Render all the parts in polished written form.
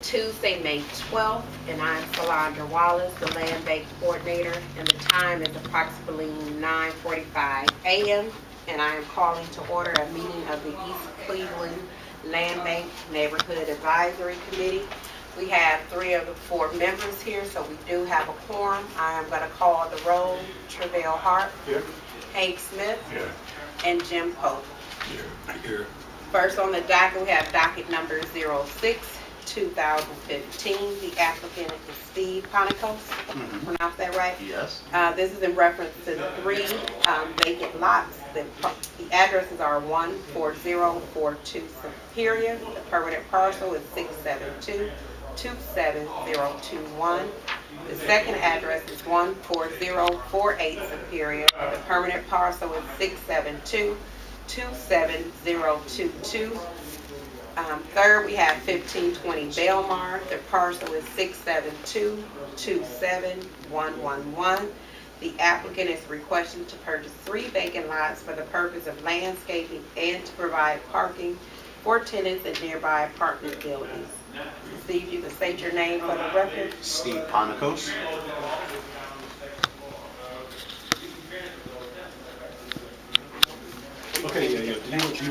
Tuesday, May 12th, and I'm Solandra Wallace, the Land Bank Coordinator, and the time is approximately 9:45 a.m., and I am calling to order a meeting of the East Cleveland Land Bank Neighborhood Advisory Committee. We have 3 of the 4 members here, so we do have a quorum. I am going to call the roll. Travail Hart. Here. Hank Smith. Here. And Jim Pope. Here. First on the docket, we have docket number 06-2015. The applicant is Steve Panicos. Pronounce that right? Yes. This is in reference to the 3 vacant lots. The addresses are 14042 Superior. The permanent parcel is 672-27021. The second address is 14048 Superior. The permanent parcel is 672-27022. Third, we have 1520 Belmar. The parcel is 672-27111. The applicant is requesting to purchase 3 vacant lots for the purpose of landscaping and to provide parking for tenants in nearby apartment buildings. Steve, you can state your name for the record. Steve Panicos. Okay, Do you want to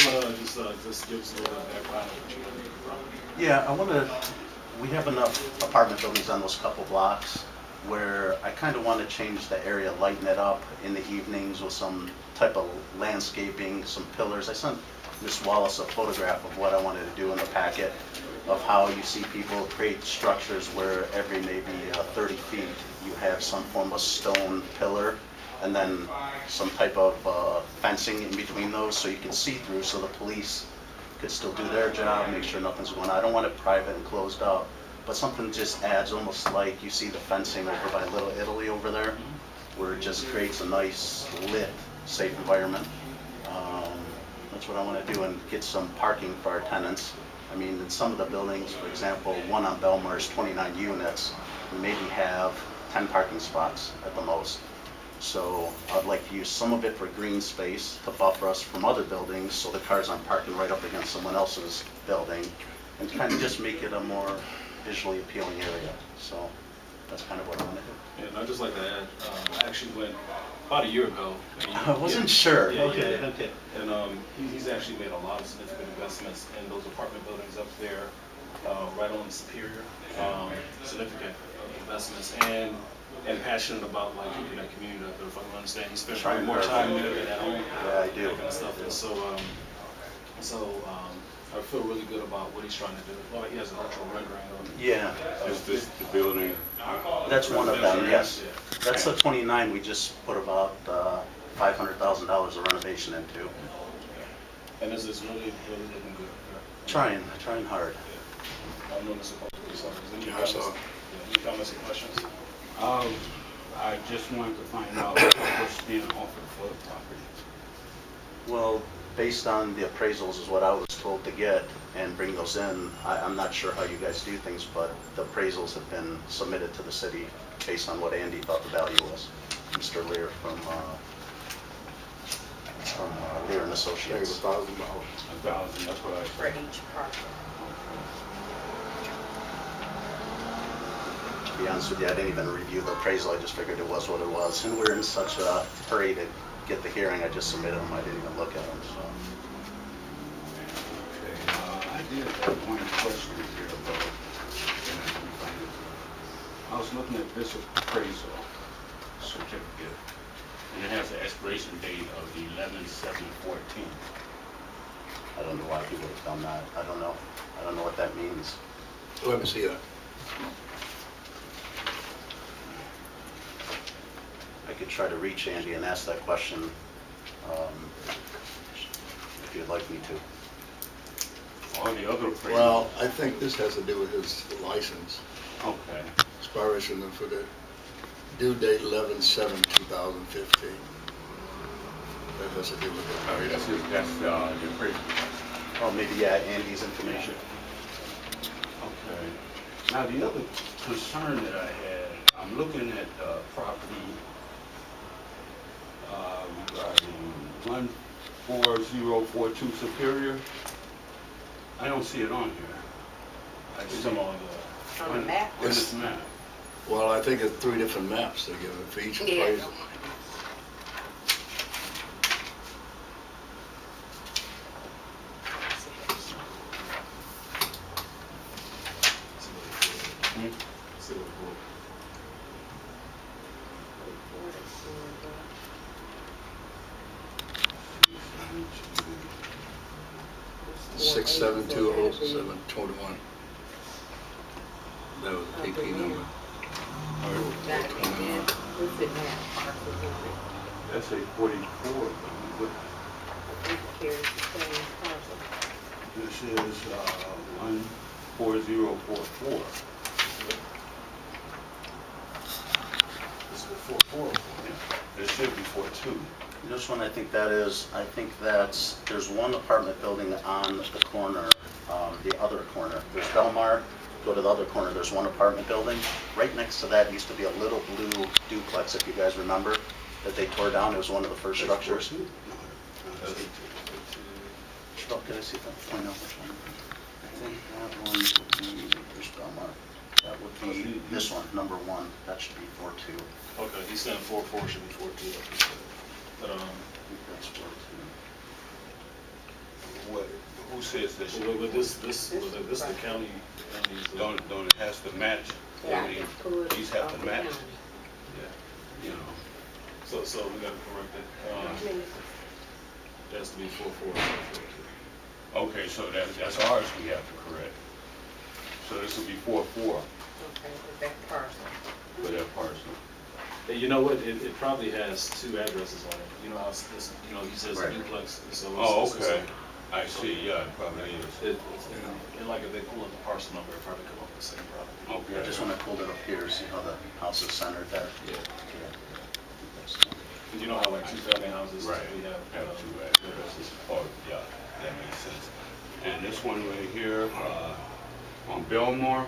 just give us a little background of what you're looking for? Yeah, we have enough apartment buildings on those couple blocks where I kind of want to change the area, lighten it up in the evenings with some type of landscaping, some pillars. I sent Ms. Wallace a photograph of what I wanted to do in the packet of how you see people create structures where every maybe 30 feet you have some form of stone pillar and then some type of fencing in between those so you can see through so the police could still do their job, make sure nothing's going on. I don't want it private and closed up, but something just adds almost like you see the fencing over by Little Italy over there, where it just creates a nice lit, safe environment. That's what I want to do, and get some parking for our tenants. I mean, in some of the buildings, for example, one on Belmar is 29 units. We maybe have 10 parking spots at the most. So I'd like to use some of it for green space to buffer us from other buildings so the cars aren't parking right up against someone else's building, and kind of just make it a more visually appealing area. So that's kind of what I want to do. Yeah, and I'd just like to add, I actually went about a year ago. I wasn't sure. Yeah, Okay. And he's actually made a lot of significant investments in those apartment buildings up there, right on Superior. Significant investments and passionate about like keeping that community up there. If I can understand, he spent probably more time there than at home. Yeah, I do. That kind of stuff. And so I feel really good about what he's trying to do. Well, he has an actual rendering of it. Yeah. Is this the building? That's one of them, yes. That's the 29 we just put about $500,000 of renovation into. And this is really, really looking good. Trying hard. I'm doing this supposed to be I saw. Any comments or questions? I just wanted to find out what's being offered for the property. Well, based on the appraisals is what I was told to get and bring those in. I'm not sure how you guys do things, but the appraisals have been submitted to the city based on what Andy thought the value was. Mr. Lear from Lear and Associates. $1,000. That's what I For each parcel. To be honest with you, I didn't even review the appraisal. I just figured it was what it was. And we're in such a hurry to get the hearing, I just submitted them. I didn't even look at them. So. Okay. I did have one question here about. I was looking at this appraisal certificate, and it has an expiration date of 11/7/14. I don't know why people have done that. I don't know what that means. Let me see that. I could try to reach Andy and ask that question if you'd like me to. All the other appraisals. Well, I think this has to do with his license. Okay. Expiration for the due date 11/7/2015. That has to do with it. Oh, that's the appraisal. Oh, maybe, yeah, Andy's information. Okay. Now, the other concern that I had, I'm looking at property regarding 14042 Superior. I don't see it on here. You're talking about On the map? On this map. Well, I think it's 3 different maps they're giving for each Yeah. appraisal. the 6720721. That was the AP number. Gotta be in. Who's it now? Parcels on it. That's a 44. But I think it carries the same parcel. this is 14044. This is what 4-4. Yeah. It should be 42. This one, I think there's one apartment building on the corner, the other corner. There's Belmar, go to the other corner, there's one apartment building. Right next to that used to be a little blue duplex, if you guys remember, that they tore down. It was one of the first structures. Oh, can I see that? Point out which one? I think that one would be, there's Belmar. That would be this one, number 1. That should be 42. Okay, he's saying 4-4 should be 4-2, like you said. But, I think that's 42. What? Who says that should well, be but this is the county. Don't it has to match? Yeah, I mean, it's cool. these have to match, Yeah. you know. So we gotta correct it. It has to be 4-4. Okay, so that's ours we have to correct. So this will be 4-4 Okay, with that parcel. for that parcel. Hey, you know what? It probably has 2 addresses on it. You know how this, he says Right. duplex, so Oh, it's okay. I see, yeah, it probably is. And like if they pull up the parcel number, it probably come up with the same property. Yeah, Okay. just when I pulled it up here, see how the house is centered there? Yeah. Yeah. Because you know how like 2-family houses, Right. we have 2 addresses. addresses. Oh, yeah, that makes sense. And this one right here, on Belmar,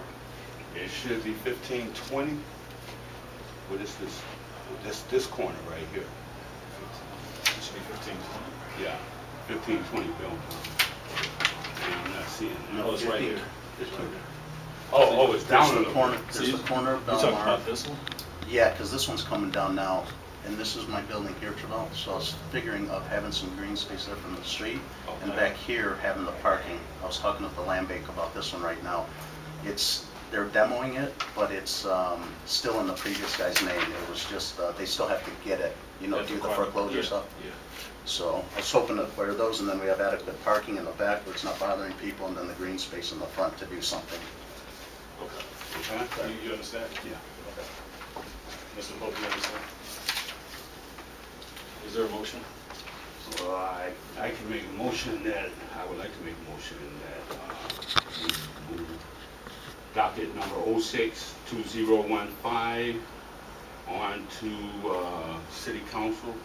it should be 1520. What is this? This corner right here. It should be 15-20. Yeah, 1520 Belmar. And I'm not seeing it. No, it's right here. Oh, it's down in There's the corner, there's See, the corner of You talking Belmar. about this one? Yeah, because this one's coming down now, and this is my building here, Travell, so I was figuring of having some green space there from the street, and Okay. back here, having the parking. I was talking with the land bank about this one right now. They're demoing it, but it's still in the previous guy's name. It was just, they still have to get it, do the foreclosure Yeah, stuff. Yeah. So I was hoping to acquire those, and then we have adequate parking in the back where it's not bothering people, and then the green space in the front to do something. Okay. Okay. You understand? Yeah. Okay. Mr. Pope, you understand? Is there a motion? Well, I can make a motion that, I would like to make a motion that we move docket number 06-2015 on to City Council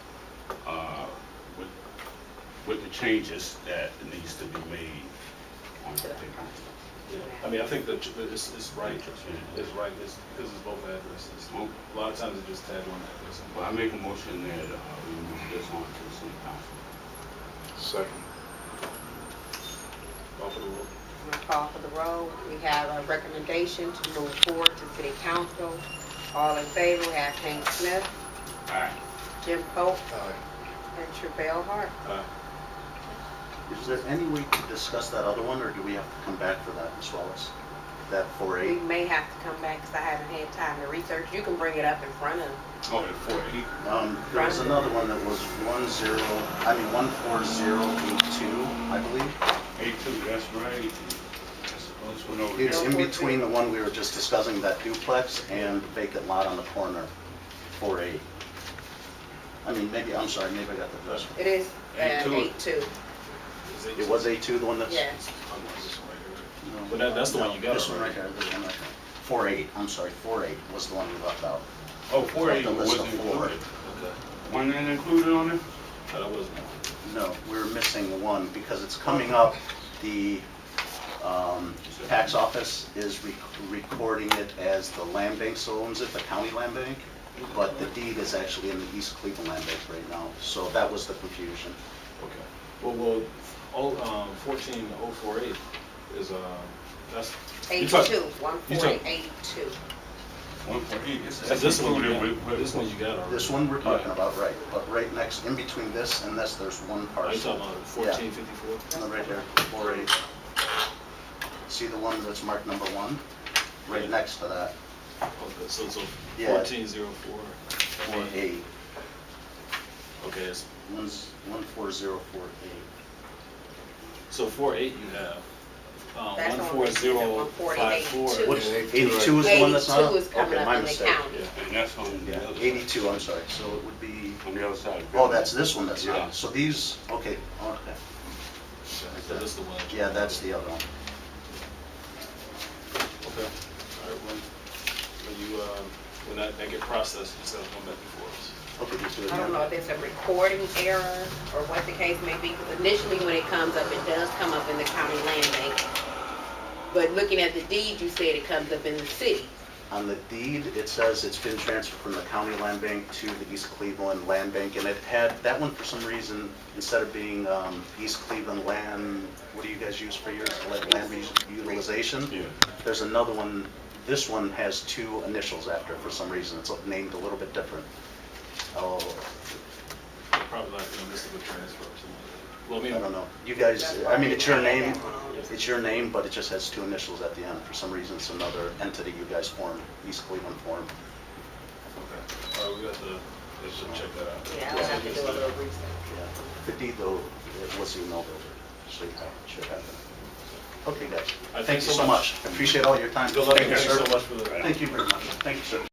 with the changes that needs to be made on the paper. I mean, I think that it's right. It's right. It's because it's both addresses. A lot of times it just tag one address. Well, I make a motion that we move this on to the City Council. Second. Call for the roll. I'm gonna call for the roll. We have a recommendation to move forward to city council. All in favor, we have Hank Smith, All right. Jim Pope, Aye. and Travell Hart. Is there any way to discuss that other one, or do we have to come back for that as well as that We 4-8? may have to come back because I haven't had time to research. You can bring it up in front of Oh, the 480. There was another one that was 14082, I believe. 82, that's right. This one over It's here. in between the one we were just discussing, that duplex, and the vacant lot on the corner, 4-8. I mean, maybe, I'm sorry, maybe I got the first one. It is A2. 8-2. It was A2, the one that's? Yes. No. But that's the one you got This one right already. here, this one right here. 4-8, I'm sorry, 4-8 was the one we left out. Oh, 480 The list wasn't of four. included. Okay. One that included on it? That wasn't. No, we're missing one because it's coming up, the tax office is recording it as the land bank still owns it, the county land bank, but the deed is actually in the East Cleveland land bank right now, so that was the confusion. Okay. Well, 14048 is That's, 82, you 14082. 148. that's this one you got, this one you got already. This one we're talking about, right, but right next, in between this and this, there's one Are you parcel. talking about 1454? No, right here, 48. See the one that's marked number 1? Right Yeah. next to that, Okay, so Yeah. 1404. 48. Okay, it's, One's 14048. so 48 you have. That's on the 14054. What's, 82 82 is the one that's not? 82 is coming Okay, up my in the mistake. county. Yeah. And that's on the Yeah, other side. 82, I'm sorry, so it would be, On the other side. oh, that's this one that's Yeah. not, so these, okay, okay. So this is the one. Yeah, that's the other one. Okay. All right, when you, when that get processed, you said come back before us. Okay, just do it I don't know now. if it's a recording error or what the case may be, because initially when it comes up, it does come up in the county land bank. But looking at the deed, you said it comes up in the city. On the deed, it says it's been transferred from the county land bank to the East Cleveland Land Bank, and it had, that one for some reason, instead of being East Cleveland Land, what do you guys use for yours, land utilization? Yeah. There's another one, this one has 2 initials after it for some reason, it's named a little bit different. Oh, Probably like, this is a transfer or something like that. Well, I mean, I don't know. You guys, I mean, it's your name, but it just has 2 initials at the end. For some reason, it's another entity you guys formed, East Cleveland formed. okay. All right, we got to, let's just check that out. Yeah, I would have to do a little research. Yeah. The deed, though, it was emailed over, so you should have it. Okay, guys. right, Thank you so much. I appreciate all your time. Good luck, Thank and you, thank you sir. so much for the. Thank you very much. Thank you, sir.